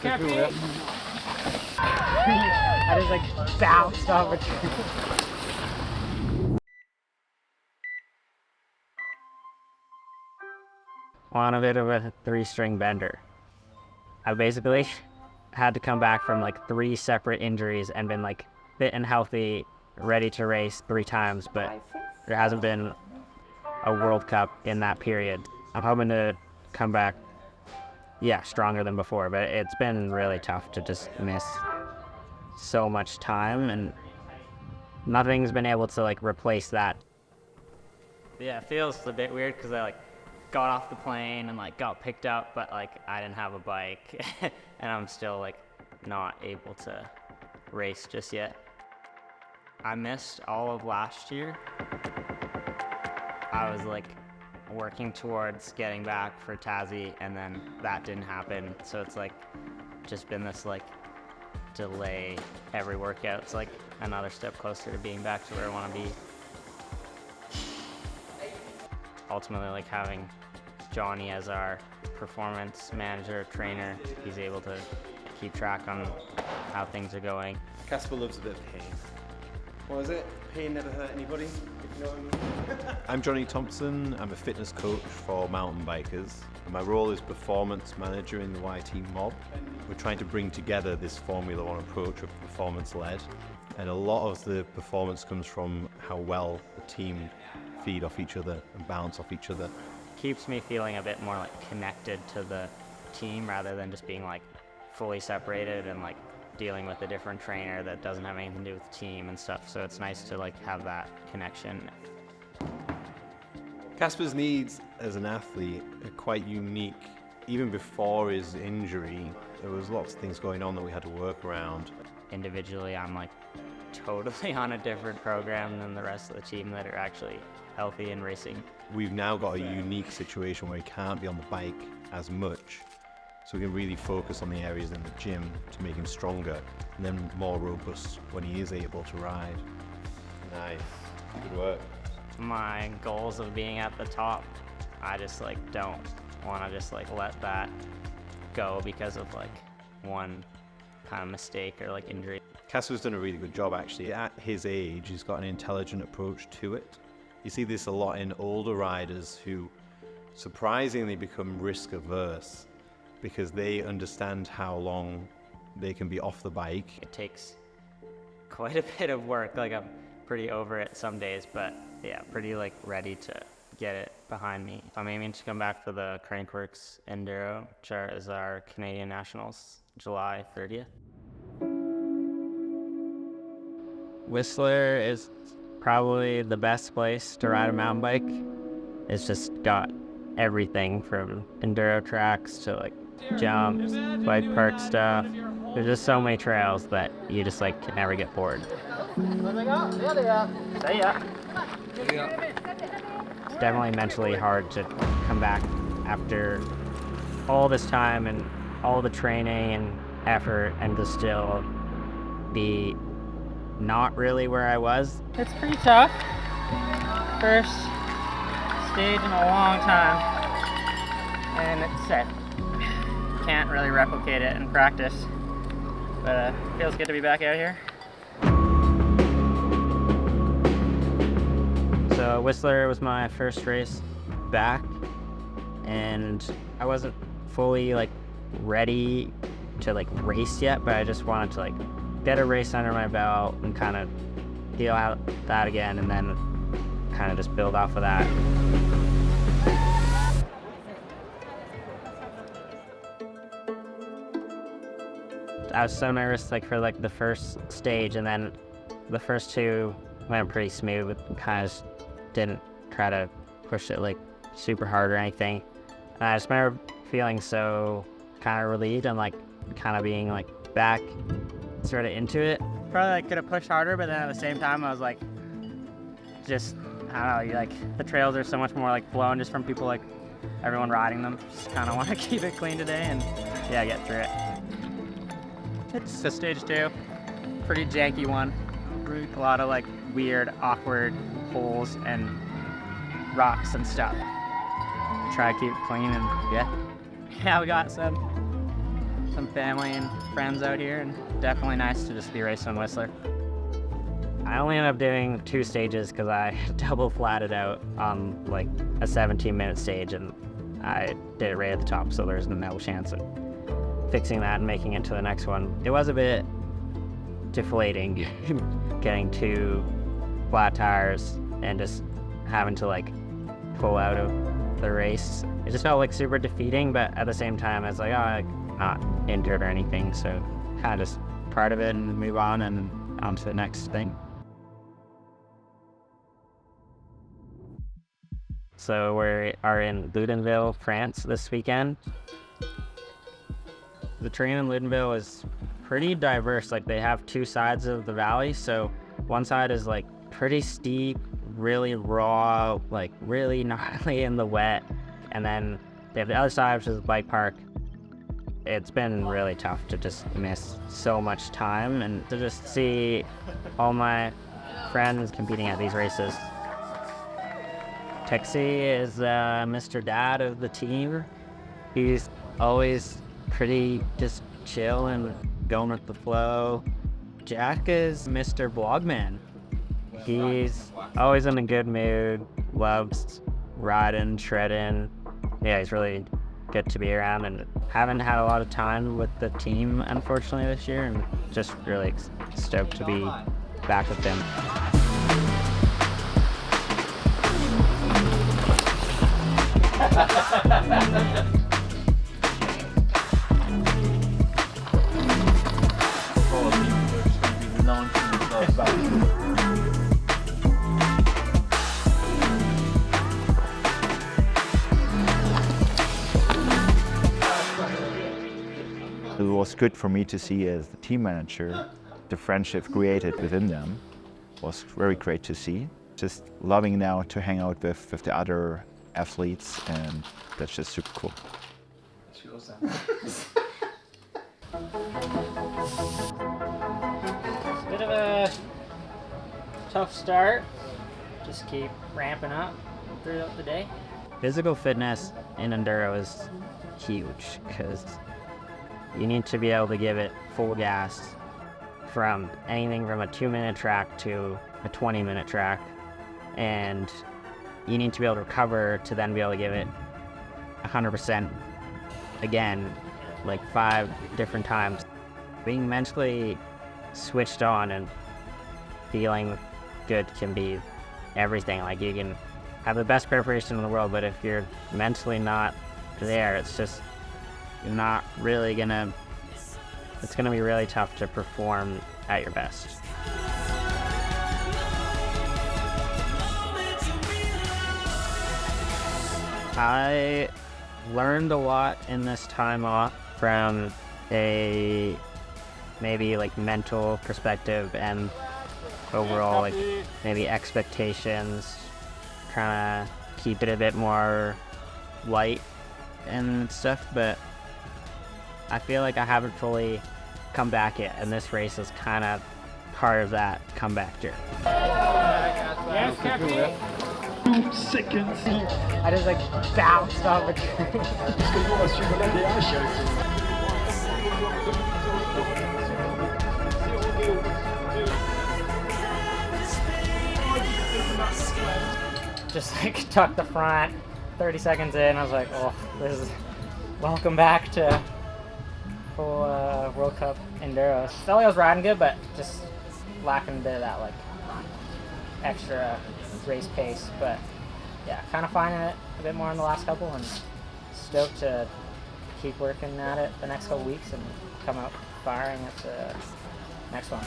I just like bounced off a tree. On a bit of a 3-string bender. I basically had to come back from like 3 separate injuries and been like fit and healthy, ready to race 3 times, but there hasn't been a World Cup in that period. I'm hoping to come back, stronger than before, but it's been really tough to just miss so much time, and nothing's been able to like replace that. Yeah, it feels a bit weird because I like got off the plane and like got picked up, but like I didn't have a bike and I'm still like not able to race just yet. I missed all of last year. I was like working towards getting back for Tassie, and then that didn't happen, so it's like just been this like delay. Every workout's like another step closer to being back to where I want to be. Ultimately, like having Jonny as our performance manager, trainer, he's able to keep track on how things are going. Kasper loves a bit of pain. What is it? Pain never hurt anybody, if you know what I mean. I'm Jonny Thompson. I'm a fitness coach for mountain bikers. And my role is performance manager in the YT mob. We're trying to bring together this Formula One approach of performance-led. And a lot of the performance comes from how well the team feed off each other and bounce off each other. Keeps me feeling a bit more like connected to the team rather than just being like fully separated and like dealing with a different trainer that doesn't have anything to do with the team and stuff. So it's nice to like have that connection. Kasper's needs as an athlete are quite unique. Even before his injury, there was lots of things going on that we had to work around. Individually, I'm like totally on a different program than the rest of the team that are actually healthy and racing. We've now got a unique situation where he can't be on the bike as much, so we can really focus on the areas in the gym to make him stronger and then more robust when he is able to ride. Nice, good work. My goals of being at the top, I just like don't want to just like let that go because of like one kind of mistake or like injury. Kasper's done a really good job actually. At his age, he's got an intelligent approach to it. You see this a lot in older riders who surprisingly become risk averse because they understand how long they can be off the bike. It takes quite a bit of work. Like I'm pretty over it some days, but yeah, pretty like ready to get it behind me. I'm aiming to come back for the Crankworks Enduro, which is our Canadian Nationals, July 30th. Whistler is probably the best place to ride a mountain bike. It's just got everything from enduro tracks to like jumps, bike park stuff. There's just so many trails that you just like can never get bored. It's definitely mentally hard to come back after all this time and all the training and effort and to still be not really where I was. It's pretty tough. First stage in a long time, and it's set. Can't really replicate it in practice, but feels good to be back out here. So Whistler was my first race back, and I wasn't fully like ready to like race yet, but I just wanted to like get a race under my belt and kind of feel out that again, and then kind of just build off of that. I was so nervous like for like the first stage, and then the first two went pretty smooth, but kind of didn't try to push it like super hard or anything. And I just remember feeling so kind of relieved and like kind of being like back sort of into it. Probably like could have pushed harder, but then at the same time I was like, just, I don't know, like the trails are so much more like flown just from people like everyone riding them. Just kind of want to keep it clean today and yeah, get through it. It's a stage 2, pretty janky one. A lot of like weird, awkward holes and rocks and stuff. Try to keep it clean and yeah, we got some. some family and friends out here, and definitely nice to just be racing on Whistler. I only ended up doing 2 stages because I double flatted out on like a 17-minute stage, and I did it right at the top, so there's no chance of fixing that and making it to the next one. It was a bit deflating getting 2 flat tires and just having to like pull out of the race. It just felt like super defeating, but at the same time I was like, oh, I'm not injured or anything, so kind of just part of it and move on and on to the next thing. So we are in Loudenvielle, France this weekend. The terrain in Loudenvielle is pretty diverse. Like, they have 2 sides of the valley. So one side is like pretty steep, really raw, like really gnarly in the wet. And then they have the other side, which is the bike park. It's been really tough to just miss so much time and to just see all my friends competing at these races. Texie is Mr. Dad of the team. He's always pretty just chill and going with the flow. Jack is Mr. Blogman. He's always in a good mood, loves riding, shredding. Yeah, he's really good to be around, and haven't had a lot of time with the team, unfortunately, this year, and just really stoked to be back with them. It was good for me to see as the team manager, the friendship created within them was very great to see. Just loving now to hang out with the other athletes, and that's just super cool. Bit of a tough start. Just keep ramping up throughout the day. Physical fitness in enduro is huge because you need to be able to give it full gas from anything from a 2-minute track to a 20-minute track, and you need to be able to recover to then be able to give it 100% again, like 5 different times. Being mentally switched on and feeling good can be everything. Like, you can have the best preparation in the world, but if you're mentally not there, it's just, you're not really gonna, it's gonna be really tough to perform at your best. I learned a lot in this time off from a maybe like mental perspective and overall like maybe expectations, trying to keep it a bit more light and stuff, but I feel like I haven't fully come back yet, and this race is kind of part of that comeback journey. Yes, Captain. 2 seconds. I just like bounced off a tree. Just like tucked the front, 30 seconds in, I was like, oh, this is, welcome back to full World Cup Enduro. Felt like I was riding good, but just lacking a bit of that like extra race pace. But yeah, kind of finding it a bit more in the last couple, and stoked to keep working at it the next couple weeks and come out firing at the next one.